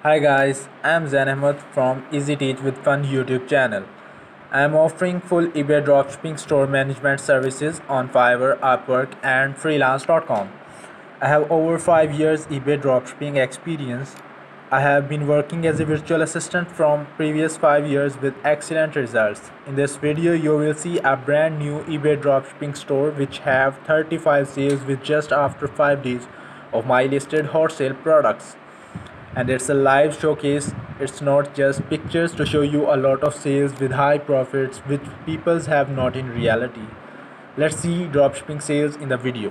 Hi guys, I'm Zain Ahmed from Easy Teach with Fun YouTube channel. I'm offering full eBay dropshipping store management services on Fiverr, Upwork and freelance.com. I have over 5 years eBay dropshipping experience. I have been working as a virtual assistant from previous 5 years with excellent results. In this video you will see a brand new eBay dropshipping store which have 35 sales with just after 5 days of my listed hot sale products, and it's a live showcase. It's not just pictures to show you a lot of sales with high profits which people have not in reality. Let's see dropshipping sales in the video.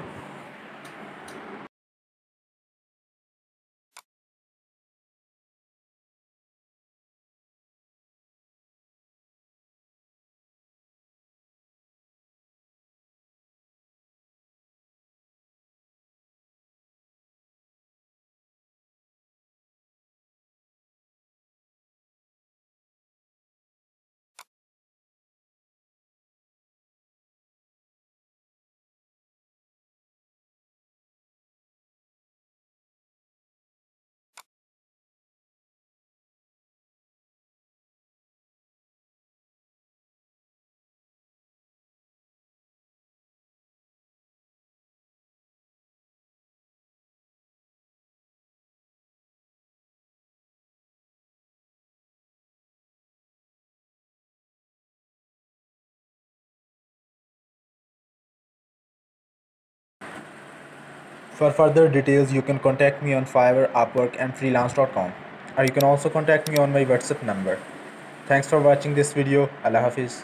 For further details, you can contact me on Fiverr, Upwork, and freelance.com. Or you can also contact me on my WhatsApp number. Thanks for watching this video. Allah Hafiz.